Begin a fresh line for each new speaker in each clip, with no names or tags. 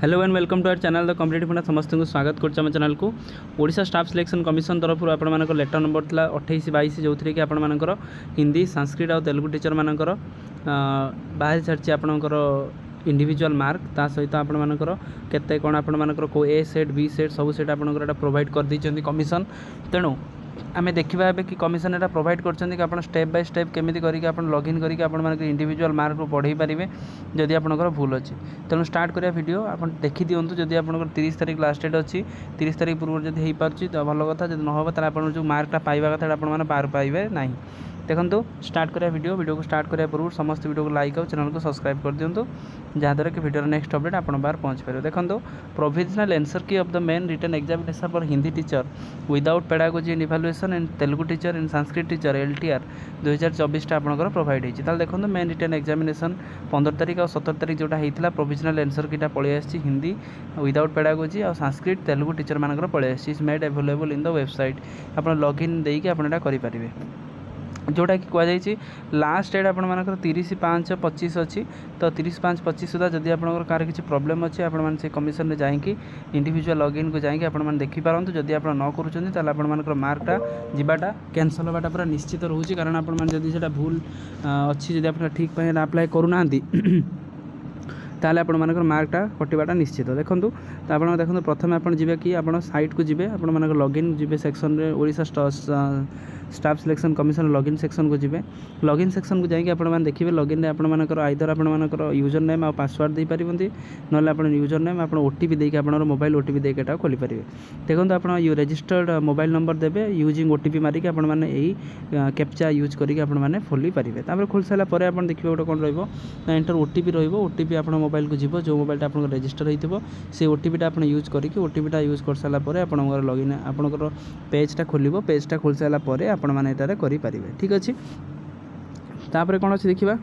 Hello and welcome to our channel the competitive funda समस्त को स्वागत कर चैनल को ओडिशा स्टाफ सिलेक्शन कमिशन तरफ आप लेटर नंबर था 28-22 जो थी कि आपर हिंदी संस्कृत और तेलुगु टीचर मानकर बाहर छाड़ी आपणकर इंडिविजुअल मार्क ता सहित आपर केते कौन आपर को ए सेट बी सेट सब सेट आपंकर प्रोवाइड कर दी कमिशन। तेणु आम देखा कि कमिशन एटा प्रोवाइड कर आप स्टेप बाय स्टेप केमी करके लॉगिन करके आप इंडिविजुअल मार्क को बढ़ाई पारे जदि आपंकर भूल अच्छी। तेणु स्टार्ट करिया वीडियो आप देखी दिंतु जदि आप 30 तारीख लास्ट डेट अच्छी 30 तारीख पूर्व जब हो पार्टी तो भल कथा जब न हो आप जो मार्कटा पाइबा कथा आप पार पाइबे ना। देखो स्टार्ट करिया वीडियो को स्टार्ट करिया पूर्व समस्त वीडियो को लाइक और चैनल को सब्सक्राइब कर दिंतु जहाँद्वारा कि वीडियो नेक्स्ट अपडेट आप बाहर पहुँच पारे। देखो provisional answer key of the main written examination for Hindi teacher without pedagogy and evaluation and Telugu teacher and Sanskrit teacher LTR 2024 आपंकर प्रोवाइड होती। देखो मेन रिटन एग्जामिनेशन 15 तारीख और 17 तारीख जोटा होता प्रोविजनल आंसर कीटा पलि आसी हिंदी विदाउट पेडागोजी और संस्कृत तेलुगु टीचर मानकर पलि आसी is made available in the website आप लॉगिन देकी आपड़ा करेंगे जोटा कि कहुई लास्ट डेट आपर 30/5/25 अच्छी तो 30/5/25 सुधा जदि आपंकर कार किसी प्रोब्लेम अच्छी आप कमिशन में जाकि इंडिविजुअल लॉगिन को जाकि आप देखिपारतु जदि आप न करूँ आपर मार्कटा जावाटा कैनसल होगा पूरा निश्चित रोचे कारण आपड़ा भूल अच्छी जब आप ठीक अप्लाई करूना ताले आपण मानकर मार्कटा कटिबाटा निश्चित। देखो तो आप देखो प्रथम आप जी कि आप साइट को जी आप लॉगिन जी सेक्शन में Odisha staff selection commission login section को जी लॉगिन सेक्शन को जाकि आप देखिए लॉगिन में आपर आइदर आपर यूजर नेम और पासवर्ड दे पारती ना आप यूजर नेम आप OTP देके आप मोबाइल OTP देके खोली पारे। देखो आप रजिस्टर्ड मोबाइल नंबर देवे यूजिंग OTP मारिक आप कैप्चा यूज करके आप खोली पारे। खोल सारापर आप देखिए गोटे कौन रटर OTP रोटीपी आप मोबाइल को जीव जो मोबाइल आप रजिस्टर होती से OTP आप यूज करके OTP यूज कर सारापर आप लॉगिन आपंकर पेजटा खोल पेजटा खोल सारापर आपण मैंने करें। ठीक अच्छे तापर कौन अच्छी देखा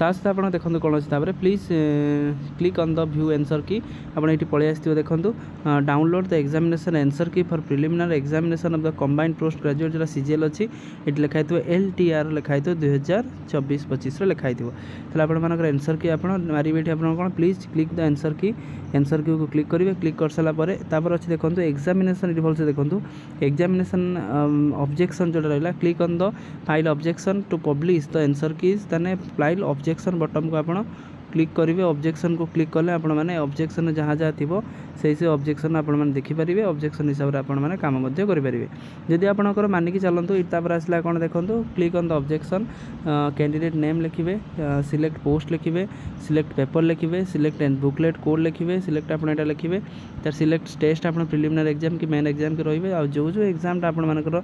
सहित आप देखो कौन अच्छे please click on the view answer की आप ये पलि आसो। देखो डाउनलोड द एग्जामिनेशन आंसर की for preliminary examination of the combined post graduate जो CGL अच्छी ये लिखाई LTR लिखाई 2024-25 लिखाई तो आपर आंसर की आप मारे कौन प्लीज क्लिक द आंसर की को क्लिक करेंगे। क्लिक कर सारापर अच्छे देखो एग्जामिनेशन ये भल से देखो एग्जामिनेशन ऑब्जेक्शन जो रहा click on the file objection to publish the answer keys ताने फाइल ऑब्जेक्शन बटन को आप क्लिक करेंगे। ऑब्जेक्शन को क्लिक कले आप ऑब्जेक्शन जहाँ जहाँ थी से ऑब्जेक्शन आप देखिपारे ऑब्जेक्शन हिसाब से आप काम करेंगे। जदि आपंकर मानिक चलतु तापर आसला कौन देखो click on the objection candidate name लिखे सिलेक्ट पोस्ट लिखे सिलेक्ट पेपर लिखे सिलेक्ट एंड बुकलेट कोड लिखे सिलेक्ट आप लिखे तार सिलेक्ट टेस्ट आप प्रिलिमिनरी एग्जाम कि मेन एग्जाम के रही है जो जो एग्जामटा आपर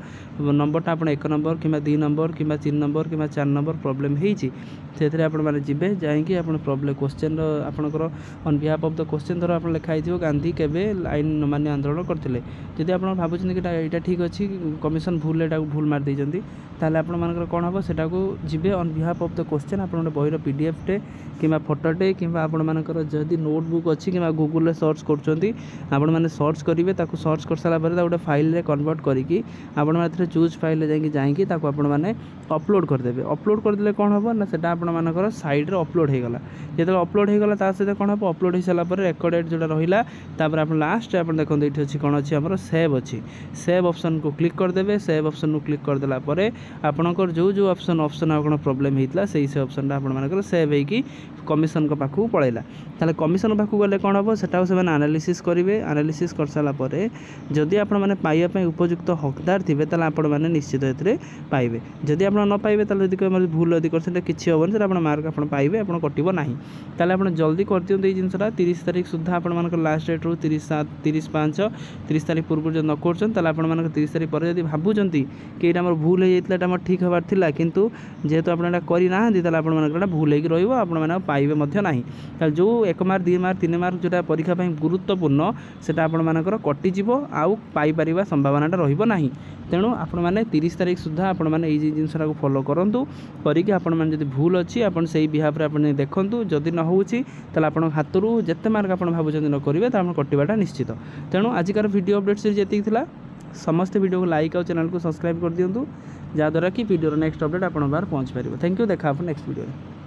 नंबरटा आप 1 नंबर कि 2 नंबर कि 3 नंबर कि 4 नंबर प्रोब्लेम होती से आपने जी जाकि आप प्रॉब्लम क्वेश्चन आपंकर on behalf of the question धर आप लिखाई गांधी केबे लाइन मान्य आंदोलन करते जदि आप भावुं कि यहाँ ठीक अच्छी कमिशन भूल एटा भूल मार देती ताले आपंकर कौन हम सेटा को जी on behalf of the question आप बहीर PDF टे कि फोटोटे कि आपर जदि नोटबुक अच्छी कि गूगल सर्च कर सर्च करेंगे सर्च कर सारापर गोटे फाइल कन्वर्ट करके आप चूज फाइल जाकि आपने अपलोड करदे अपलोड करदे कौन हम ना सेटा आपर साइड अपलोड हो गला जो अपलोड हो गला सहित कौन हम अपलोड हो सारापर रेकर्डेड जो रहा तापर आप लास्ट आप देखो ये अच्छी कौन अच्छी आम सेव अच्छी सेव ऑप्शन को क्लिक करदे सेव ऑप्शन को क्लिक करदेला आपणकर जो जो ऑप्शन आप प्रोब्लेम होता से ऑप्शन आप सेव होगी कमिशन पाखु पलैला ताले कमिशन पाखु गले कौन हम सेटा से एनालिसिस करेंगे एनालिसिस कर सारापर जदि आपने पाइबा उपयुक्त हकदार थे आपने निश्चित पाइबे जदि आप न पाइबे ताले भूल यदि कर किसी हेन से मार्क आप पाइबे आप कटो ना ताले आप जल्दी कर दिखाँ ये जिनसा 30 तारीख सुधा आप लास्ट डेट रू 30/5/30 तारीख पूर्व जो न कर 30 तारीख पर जब भावुं कि यहाँ भूल होता ठीक हबार था किंतु जेहेतु आपड़ा करना भूल हो पाइबे ना जो 1 मार्क 2 मार्क 3 मार्क जोटा परीक्षा गुरुत्वपूर्ण सेटा आपणकर कटिजिव आउ पाइपर संभावनाटा रहिबो नाही। तेणु आपण मैंने 30 तारीख सुधा आपण मैंने ये जिनसा को फॉलो करूँ करके आपण मैंने जब भूल अच्छी आप बिहाफ में देखूँ जदि न होची आप हाथ जिते मार्क आप भावुं न करेंगे तो कटिबाटा निश्चित। तेणु आजिकार वीडियो अपडेट सीरीज जी समस्त वीडियो को लाइक और चैनल को सब्सक्राइब कर दिंतु जहाँद्वारा कि वीडियो नेक्स्ट अपडेट आप बाहर पहुँच पार। थैंक यू देखा नेक्स्ट वीडियो।